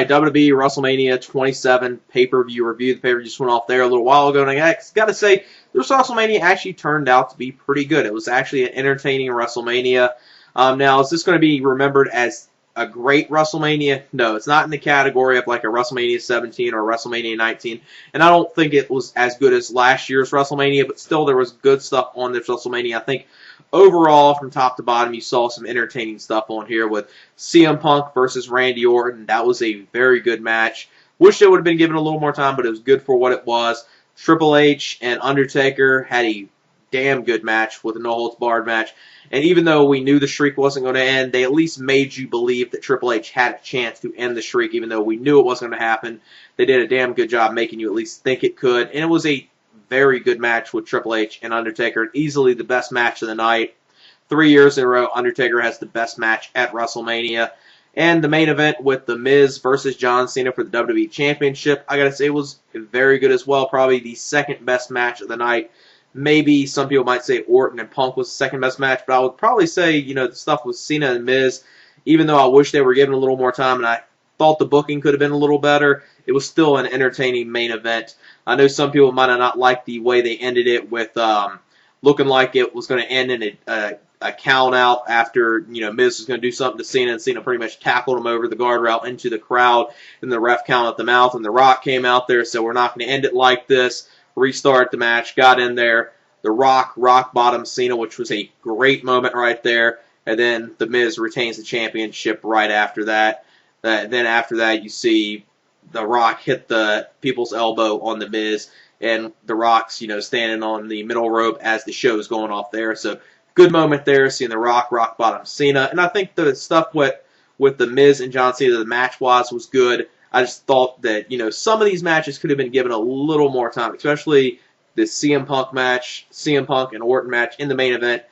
WWE Wrestlemania 27 pay-per-view review. The pay-per-view just went off there a little while ago, and I got to say, this WrestleMania actually turned out to be pretty good. It was actually an entertaining WrestleMania. Now, is this going to be remembered as a great WrestleMania? No, it's not in the category of like a WrestleMania 17 or WrestleMania 19, and I don't think it was as good as last year's WrestleMania, but still there was good stuff on this WrestleMania. I think overall, from top to bottom, you saw some entertaining stuff on here with CM Punk versus Randy Orton. That was a very good match. Wish it would have been given a little more time, but it was good for what it was. Triple H and Undertaker had a damn good match with a no-holds-barred match. And even though we knew the streak wasn't going to end, they at least made you believe that Triple H had a chance to end the streak, even though we knew it wasn't going to happen. They did a damn good job making you at least think it could. And it was a very good match with Triple H and Undertaker. Easily the best match of the night. 3 years in a row, Undertaker has the best match at WrestleMania. And the main event with The Miz versus John Cena for the WWE Championship, I gotta say, it was very good as well. Probably the second best match of the night. Maybe some people might say Orton and Punk was the second best match, but I would probably say, you know, the stuff with Cena and Miz, even though I wish they were given a little more time and I thought the booking could have been a little better, it was still an entertaining main event. I know some people might have not liked the way they ended it with looking like it was going to end in a count out after, you know, Miz was going to do something to Cena, and Cena pretty much tackled him over the guardrail into the crowd, and the ref counted them out, and The Rock came out there, so we're not going to end it like this. Restart the match, got in there. The Rock bottom Cena, which was a great moment right there, and then The Miz retains the championship right after that. Then after that, you see The Rock hit the people's elbow on The Miz, and The Rock's, you know, standing on the middle rope as the show is going off there. So good moment there, seeing The Rock bottom Cena. And I think the stuff with The Miz and John Cena, the match-wise, was good. I just thought that, you know, some of these matches could have been given a little more time, especially the CM Punk match, CM Punk and Orton match in the main event,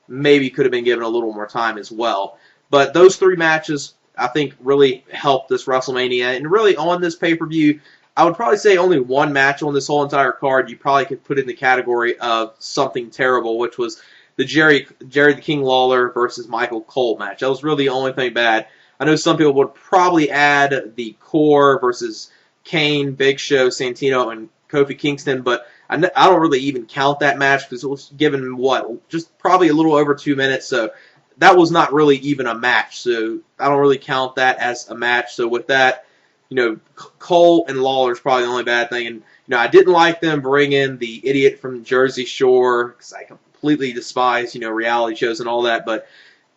maybe could have been given a little more time as well. But those three matches, I think, really helped this WrestleMania. And really, on this pay-per-view, I would probably say only one match on this whole entire card you probably could put in the category of something terrible, which was the Jerry the King Lawler versus Michael Cole match. That was really the only thing bad. I know some people would probably add the Core versus Kane, Big Show, Santino, and Kofi Kingston, but I don't really even count that match because it was given, what, just probably a little over 2 minutes, so that was not really even a match, so I don't really count that as a match. So with that, you know, Cole and Lawler is probably the only bad thing, and, you know, I didn't like them bring in the idiot from Jersey Shore because I completely despise, you know, reality shows and all that, but,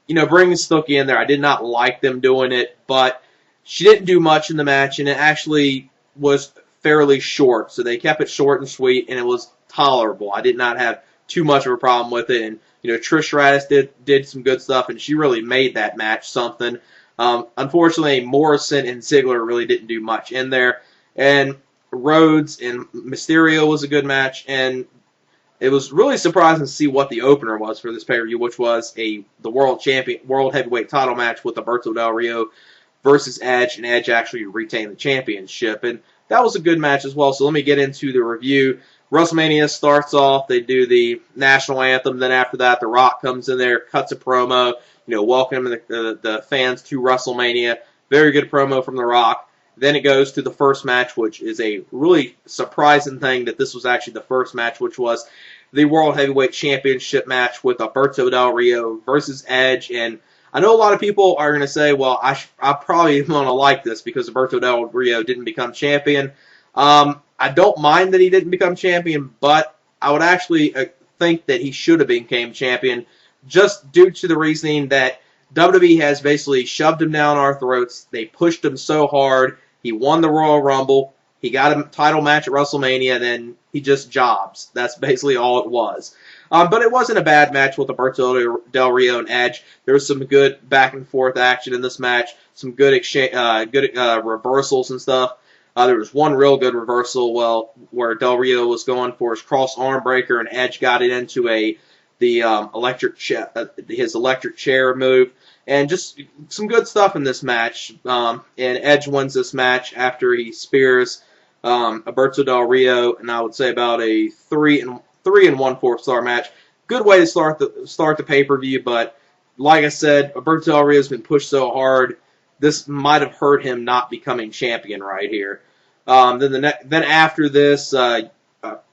you know, bringing Snooki in there, I did not like them doing it, but she didn't do much in the match, and it actually was fairly short, so they kept it short and sweet, and it was tolerable. I did not have too much of a problem with it, and, you know, Trish Stratus did some good stuff, and she really made that match something. Unfortunately, Morrison and Ziggler really didn't do much in there, and Rhodes and Mysterio was a good match, and it was really surprising to see what the opener was for this pay-per-view, which was the world heavyweight title match with Alberto Del Rio versus Edge, and Edge actually retained the championship, and that was a good match as well. So let me get into the review. WrestleMania starts off, they do the national anthem, then after that, The Rock comes in there, cuts a promo, you know, welcoming the fans to WrestleMania. Very good promo from The Rock. Then it goes to the first match, which is a really surprising thing that this was actually the first match, which was the World Heavyweight Championship match with Alberto Del Rio versus Edge. And I know a lot of people are going to say, well, I probably want to like this because Alberto Del Rio didn't become champion. I don't mind that he didn't become champion, but I would actually think that he should have become champion just due to the reasoning that WWE has basically shoved him down our throats. They pushed him so hard. He won the Royal Rumble. He got a title match at WrestleMania, and then he just jobs. That's basically all it was. But it wasn't a bad match with Alberto Del Rio and Edge. There was some good back-and-forth action in this match, some good reversals and stuff. There was one real good reversal where Del Rio was going for his cross arm breaker, and Edge got it into his electric chair move. And just some good stuff in this match. And Edge wins this match after he spears Alberto Del Rio, and I would say about a 3 1/4 star match. Good way to start the pay-per-view, but like I said, Alberto Del Rio has been pushed so hard. this might have hurt him not becoming champion right here. Then after this,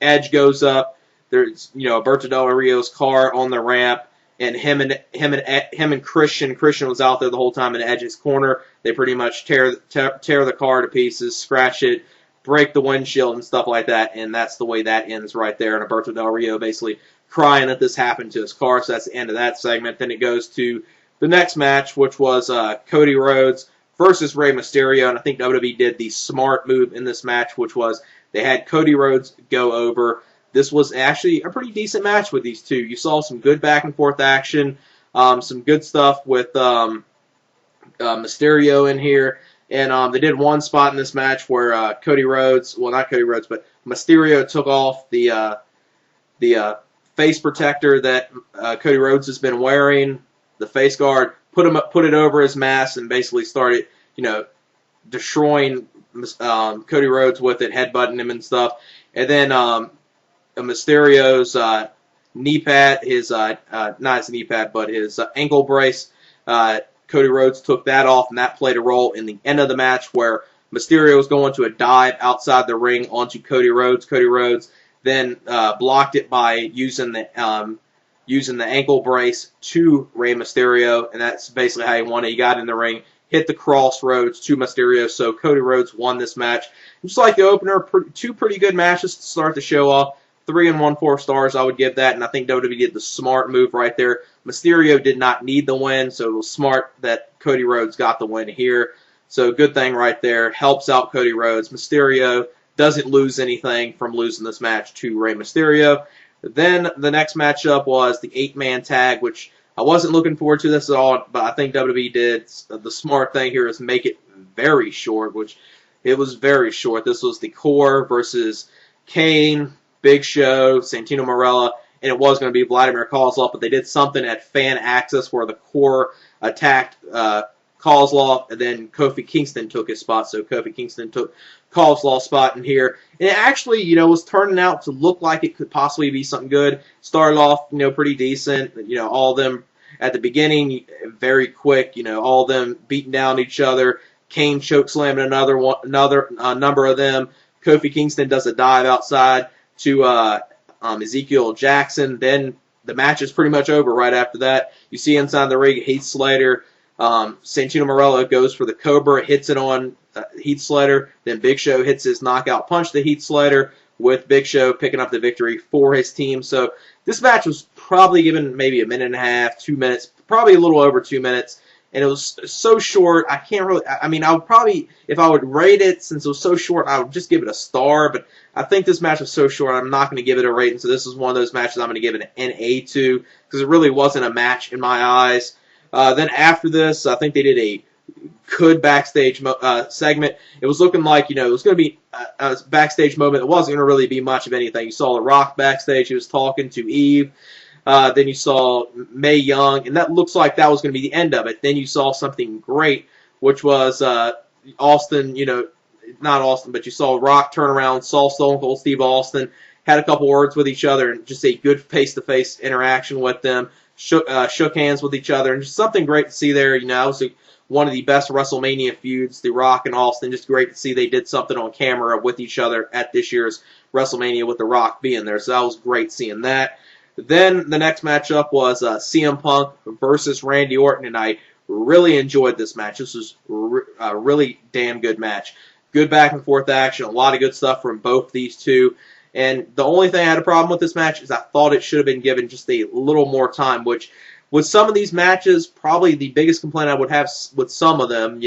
Edge goes up. There's Alberto Del Rio's car on the ramp, and him and Christian. Christian was out there the whole time in Edge's corner. They pretty much tear the car to pieces, scratch it, break the windshield and stuff like that, and that's the way that ends right there. And Alberto Del Rio basically crying that this happened to his car, so that's the end of that segment. Then it goes to the next match, which was Cody Rhodes versus Rey Mysterio, and I think WWE did the smart move in this match, which was they had Cody Rhodes go over. This was actually a pretty decent match with these two. You saw some good back-and-forth action, some good stuff with Mysterio in here. And they did one spot in this match where Cody Rhodes, well, not Cody Rhodes, but Mysterio took off the face protector that Cody Rhodes has been wearing, the face guard, put it over his mask, and basically started, destroying Cody Rhodes with it, headbutting him and stuff. And then Mysterio's knee pad, not his knee pad, but his ankle brace, Cody Rhodes took that off, and that played a role in the end of the match where Mysterio was going to a dive outside the ring onto Cody Rhodes. Cody Rhodes then blocked it by using the ankle brace to Rey Mysterio, and that's basically how he won it. He got in the ring, hit the crossroads to Mysterio, so Cody Rhodes won this match. Just like the opener, two pretty good matches to start the show off. 3 1/4 stars, I would give that, and I think WWE did the smart move right there. Mysterio did not need the win, so it was smart that Cody Rhodes got the win here. So good thing right there. Helps out Cody Rhodes. Mysterio doesn't lose anything from losing this match to Rey Mysterio. Then the next matchup was the 8-man tag, which I wasn't looking forward to this at all, but I think WWE did the smart thing here is make it very short, which it was very short. This was the Core versus Kane, Big Show, Santino Marella, and it was going to be Vladimir Kozlov, but they did something at Fan Access where the Core attacked Kozlov, and then Kofi Kingston took his spot, so Kofi Kingston took Kozlov's spot in here. And it actually, was turning out to look like it could possibly be something good. Started off, pretty decent. All of them at the beginning, very quick. All of them beating down each other. Kane chokeslamming another number of them. Kofi Kingston does a dive outside to Ezekiel Jackson. Then the match is pretty much over right after that. You see inside the ring, Heath Slater, Santino Marella goes for the Cobra, hits it on Heath Slater. Then Big Show hits his knockout punch to Heath Slater, with Big Show picking up the victory for his team. So this match was probably given maybe a minute and a half, 2 minutes, probably a little over 2 minutes. And it was so short, I can't really, I would probably, if I would rate it, since it was so short, I would just give it a star, but I think this match was so short, I'm not going to give it a rating, so this is one of those matches I'm going to give it an NA to, because it really wasn't a match in my eyes. Then after this, I think they did a good backstage segment. It was looking like, it was going to be a backstage moment. It wasn't going to really be much of anything. You saw The Rock backstage. He was talking to Eve. Then you saw Mae Young, and that looks like that was going to be the end of it. Then you saw something great, which was Austin, not Austin, but you saw Rock turn around, saw Stone Cold Steve Austin, had a couple words with each other, and just a good face-to-face interaction with them, shook hands with each other, and just something great to see there. Obviously one of the best WrestleMania feuds, The Rock and Austin. Just great to see they did something on camera with each other at this year's WrestleMania with The Rock being there. So that was great seeing that. Then the next matchup was CM Punk versus Randy Orton, and I really enjoyed this match. This was a really damn good match. Good back-and-forth action, a lot of good stuff from both these two. And the only thing I had a problem with this match is I thought it should have been given just a little more time, which with some of these matches, probably the biggest complaint I would have with some of them,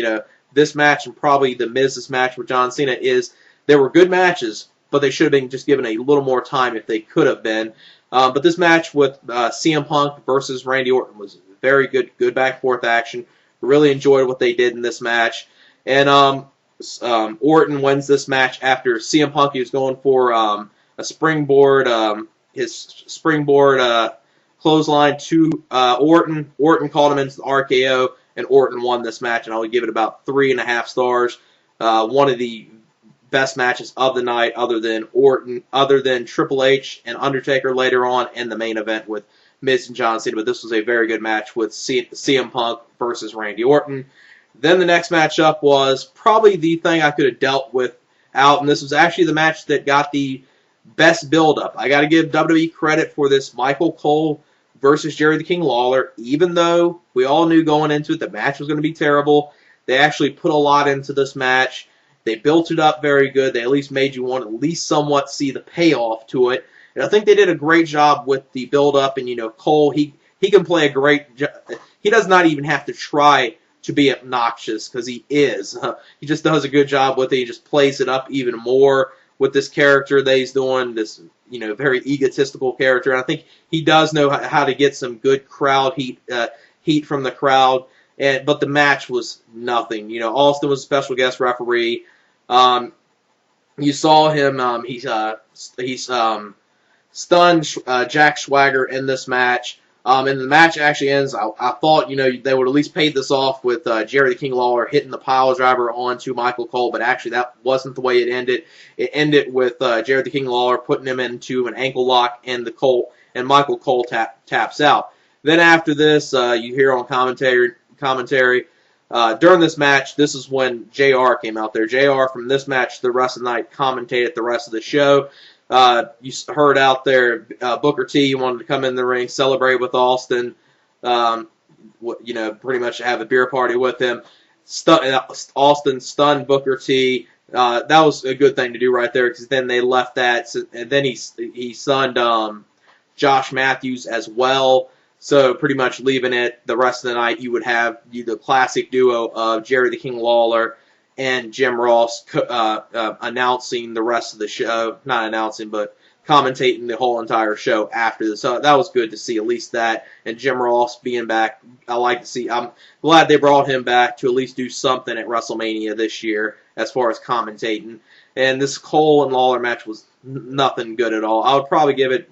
this match and probably the Miz's match with John Cena, is they were good matches, but they should have been just given a little more time if they could have been. But this match with CM Punk versus Randy Orton was very good back-and-forth action. Really enjoyed what they did in this match. And Orton wins this match after CM Punk, he was going for a springboard, his springboard clothesline to Orton. Orton called him into the RKO, and Orton won this match, and I would give it about 3.5 stars. One of the best matches of the night, other than Triple H and Undertaker later on in the main event with Miz and John Cena. But this was a very good match with CM Punk versus Randy Orton. Then the next matchup was probably the thing I could have dealt with out, and this was actually the match that got the best build-up. I got to give WWE credit for this Michael Cole versus Jerry the King Lawler. Even though we all knew going into it the match was going to be terrible, they actually put a lot into this match. They built it up very good. They at least made you want to at least somewhat see the payoff to it. And I think they did a great job with the build-up. And, you know, Cole, he can play a great job. He does not even have to try to be obnoxious because he is. He just does a good job with it. He just plays it up even more with this character that he's doing, this, you know, very egotistical character. And I think he does know how to get some good crowd heat from the crowd. But the match was nothing. You know, Austin was a special guest referee. You saw him. He's stunned Jack Swagger in this match. And the match actually ends. I thought, you know, they would at least paid this off with Jerry the King Lawler hitting the pile driver onto Michael Cole, but actually that wasn't the way it ended. It ended with Jerry the King Lawler putting him into an ankle lock, and Michael Cole taps out. Then after this, you hear on commentary during this match, this is when JR came out there. JR from this match the rest of the night commentated the rest of the show. You heard out there Booker T wanted to come in the ring, celebrate with Austin, you know, pretty much have a beer party with him. Austin stunned Booker T. That was a good thing to do right there, because then they left that, and then he stunned Josh Matthews as well. So pretty much leaving it the rest of the night, you would have the classic duo of Jerry the King Lawler and Jim Ross announcing the rest of the show. Not announcing, but commentating the whole entire show after this. So that was good to see, at least that. And Jim Ross being back, I like to see. I'm glad they brought him back to at least do something at WrestleMania this year as far as commentating. And this Cole and Lawler match was nothing good at all. I would probably give it,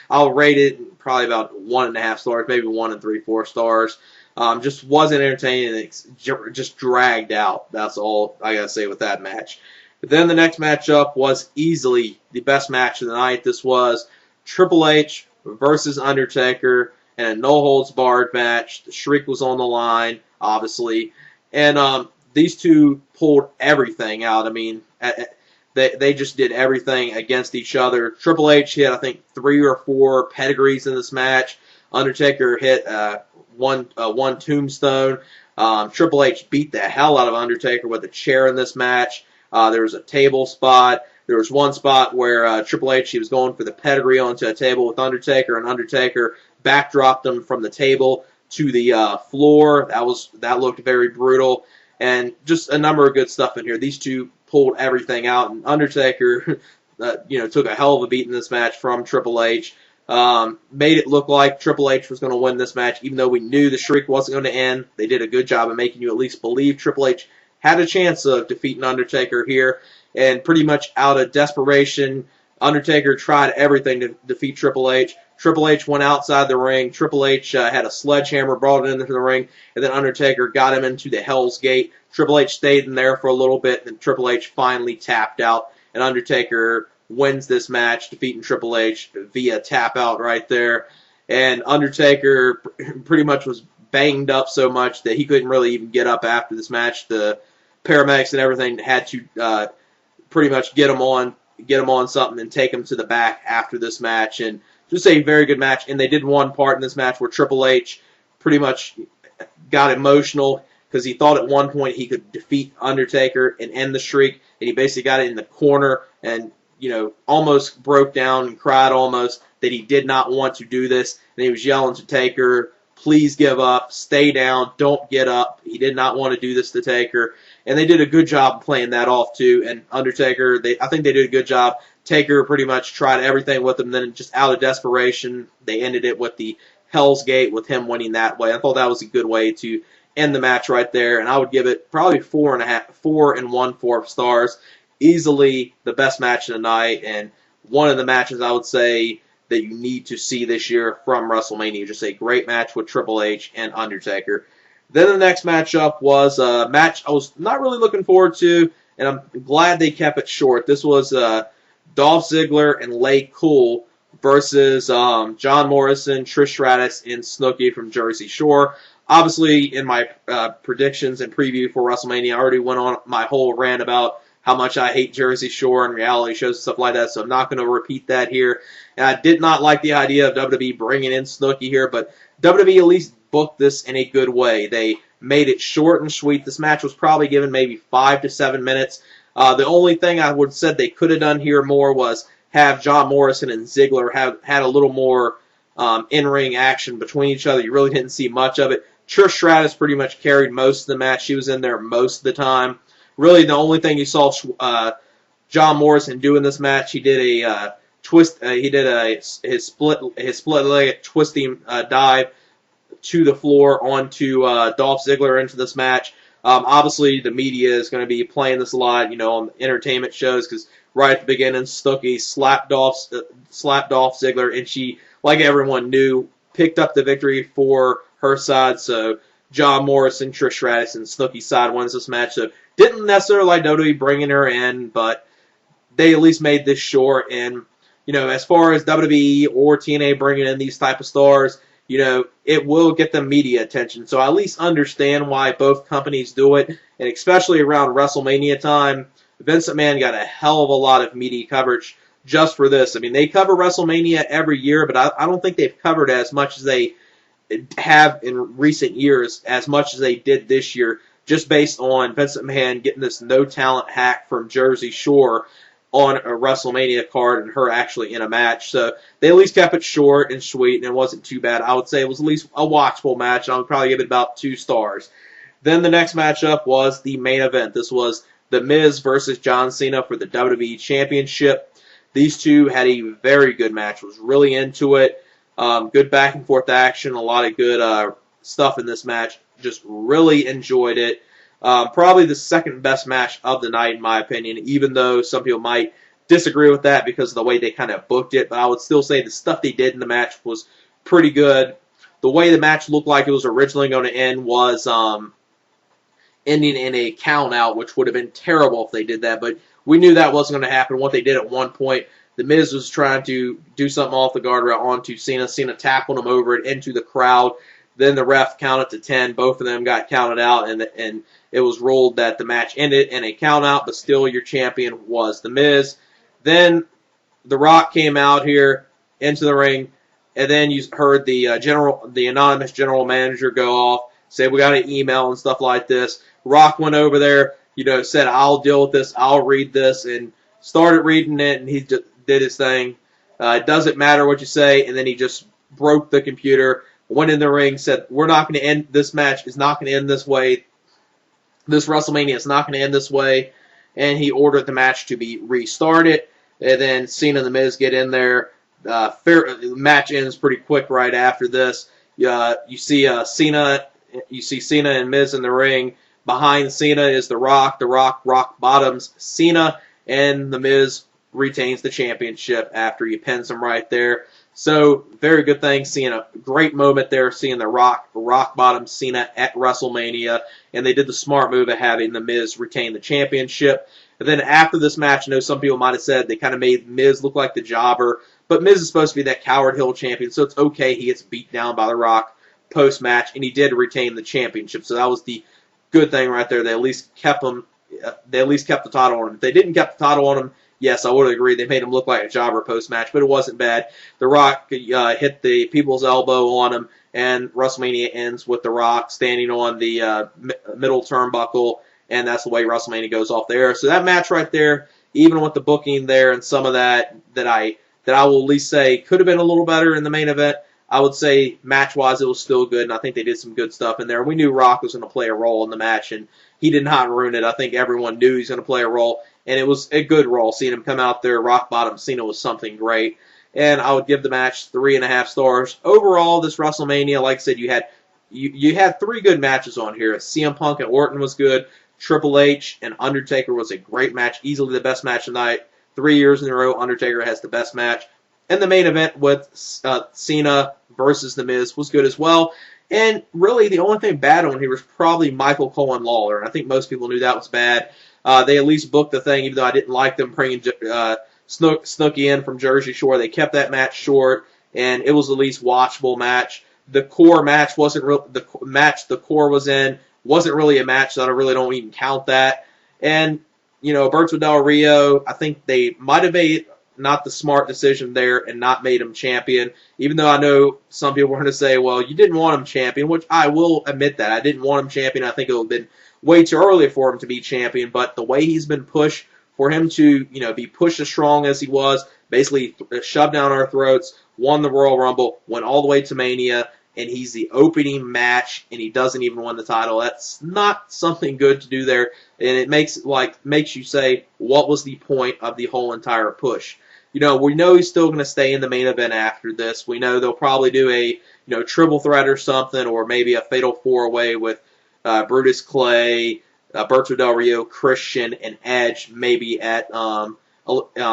I'll rate it probably about 1.5 stars, maybe 1 3/4 stars. Just wasn't entertaining, and it just dragged out. That's all I gotta say with that match. But then the next matchup was easily the best match of the night. This was Triple H versus Undertaker in a no-holds-barred match. The Shriek was on the line, obviously. And these two pulled everything out. I mean, they just did everything against each other. Triple H hit, I think, 3 or 4 pedigrees in this match. Undertaker hit one tombstone. Triple H beat the hell out of Undertaker with a chair in this match. There was a table spot. There was one spot where Triple H, he was going for the pedigree onto a table with Undertaker, and Undertaker backdropped him from the table to the floor. That looked very brutal, and just a number of good stuff in here. These two pulled everything out, and Undertaker, took a hell of a beat in this match from Triple H. Made it look like Triple H was going to win this match, even though we knew the Shriek wasn't going to end. They did a good job of making you at least believe Triple H had a chance of defeating Undertaker here, and pretty much out of desperation, Undertaker tried everything to defeat Triple H. Triple H went outside the ring. Triple H had a sledgehammer, brought it into the ring, and then Undertaker got him into the Hell's Gate. Triple H stayed in there for a little bit, and Triple H finally tapped out, and Undertaker wins this match, defeating Triple H via tap out right there. And Undertaker pretty much was banged up so much that he couldn't really even get up after this match. The paramedics and everything had to pretty much get him on something and take him to the back after this match. And just a very good match. And they did one part in this match where Triple H pretty much got emotional because he thought at one point he could defeat Undertaker and end the streak, and he basically got it in the corner and almost broke down and cried almost that he did not want to do this. And he was yelling to Taker, please give up, stay down, don't get up. He did not want to do this to Taker. And they did a good job playing that off too. And Undertaker, I think they did a good job. Taker pretty much tried everything with him. Then just out of desperation, they ended it with the Hell's Gate with him winning that way. I thought that was a good way to end the match right there. And I would give it probably 4 1/4 stars. Easily the best match of the night, and one of the matches I would say that you need to see this year from WrestleMania. Just a great match with Triple H and Undertaker. Then the next matchup was a match I was not really looking forward to, and I'm glad they kept it short. This was Dolph Ziggler and Laycool versus John Morrison, Trish Stratus, and Snooki from Jersey Shore. Obviously, in my predictions and preview for WrestleMania, I already went on my whole rant about how much I hate Jersey Shore and reality shows and stuff like that, so I'm not going to repeat that here. And I did not like the idea of WWE bringing in Snooki here, but WWE at least booked this in a good way. They made it short and sweet. This match was probably given maybe 5 to 7 minutes. The only thing I would have said they could have done here more was have John Morrison and Ziggler have had a little more in-ring action between each other. You really didn't see much of it. Trish Stratus pretty much carried most of the match. She was in there most of the time. Really, the only thing you saw John Morrison do in this match, he did a twist. He did his split leg twisting dive to the floor onto Dolph Ziggler into this match. Obviously, the media is going to be playing this a lot, on entertainment shows, because right at the beginning, Snooki slapped Dolph Ziggler, and she, like everyone knew, picked up the victory for her side. So John Morrison, Trish Stratus, and Snooki's side wins this match. So didn't necessarily like WWE bringing her in, but they at least made this short. And as far as WWE or TNA bringing in these type of stars, it will get them media attention. So I at least understand why both companies do it, and especially around WrestleMania time, Vince McMahon got a hell of a lot of media coverage just for this. I mean, they cover WrestleMania every year, but I don't think they've covered as much as they have in recent years, as much as they did this year, just based on Vince McMahon getting this no-talent hack from Jersey Shore on a WrestleMania card and her actually in a match. So they at least kept it short and sweet, and it wasn't too bad. I would say it was at least a watchable match. I would probably give it about 2 stars. Then the next matchup was the main event. This was The Miz versus John Cena for the WWE Championship. These two had a very good match. Was really into it. Good back and forth action. A lot of good stuff in this match. Just really enjoyed it. Probably the second best match of the night, in my opinion, even though some people might disagree with that because of the way they kind of booked it. But I would still say the stuff they did in the match was pretty good. The way the match looked like it was originally going to end was ending in a count out, which would have been terrible if they did that. But we knew that wasn't going to happen. What they did at one point, The Miz was trying to do something off the guardrail onto Cena. Cena tackled him over it into the crowd. Then the ref counted to 10. Both of them got counted out, and it was ruled that the match ended in a count out, but still your champion was The Miz. Then The Rock came out here into the ring, and then you heard the anonymous general manager go off, say we got an email and stuff like this. Rock went over there, said I'll deal with this, I'll read this, and started reading it, and he just did his thing. It doesn't matter what you say, and then he just broke the computer, went in the ring, said we're not going to end this match. Is not going to end this way. This WrestleMania is not going to end this way, and he ordered the match to be restarted. And then Cena and The Miz get in there. The match ends pretty quick right after this. You see Cena and Miz in the ring. Behind Cena is The Rock. The Rock bottoms Cena, and The Miz retains the championship after he pins him right there. So, very good thing, seeing a great moment there, seeing The Rock bottom Cena at WrestleMania, and they did the smart move of having The Miz retain the championship. And then after this match, I know some people might have said they kind of made Miz look like the jobber, but Miz is supposed to be that Coward Hill champion, so it's okay he gets beat down by The Rock post-match, and he did retain the championship, so that was the good thing right there. They at least kept him. They at least kept the title on him. If they didn't keep the title on him, yes, I would agree. They made him look like a jobber post-match, but it wasn't bad. The Rock hit the people's elbow on him, and WrestleMania ends with The Rock standing on the middle turnbuckle, and that's the way WrestleMania goes off there. So that match right there, even with the booking there and some of that I will at least say could have been a little better in the main event, I would say match-wise it was still good, and I think they did some good stuff in there. We knew Rock was going to play a role in the match, and he did not ruin it. I think everyone knew he was going to play a role, and it was a good role. Seeing him come out there, rock bottom Cena, was something great. And I would give the match 3.5 stars. Overall, this WrestleMania, like I said, you had 3 good matches on here. CM Punk and Orton was good. Triple H and Undertaker was a great match, easily the best match tonight. 3 years in a row, Undertaker has the best match. And the main event with Cena versus The Miz was good as well. And really, the only thing bad on here was probably Michael Cole and Lawler. And I think most people knew that was bad. They at least booked the thing, even though I didn't like them bringing Snooki in from Jersey Shore. They kept that match short, and it was at least watchable match. the core match wasn't real. The match the core was in wasn't really a match, so I really don't even count that. And Alberto Del Rio, I think they might have made not the smart decision there and not made him champion. Even though I know some people are going to say, well, you didn't want him champion, which I will admit that. I didn't want him champion. I think it would have been way too early for him to be champion. But the way he's been pushed, for him to be pushed as strong as he was, basically shoved down our throats, won the Royal Rumble, went all the way to Mania, and he's the opening match, and he doesn't even win the title. That's not something good to do there, and it makes you say, what was the point of the whole entire push? We know he's still going to stay in the main event after this. We know they'll probably do a triple threat or something, or maybe a fatal four-way with Brutus Clay, Alberto Del Rio, Christian, and Edge, maybe at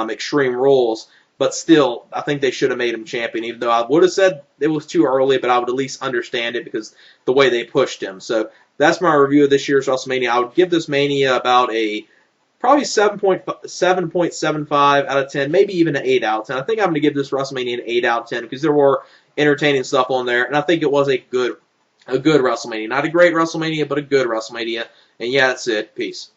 Extreme Rules. But still, I think they should have made him champion, even though I would have said it was too early, but I would at least understand it because the way they pushed him. So that's my review of this year's WrestleMania. I would give this Mania about a probably 7.75 out of 10, maybe even an 8 out of 10. I think I'm going to give this WrestleMania an 8 out of 10 because there were entertaining stuff on there, and I think it was a good WrestleMania. Not a great WrestleMania, but a good WrestleMania. And yeah, that's it. Peace.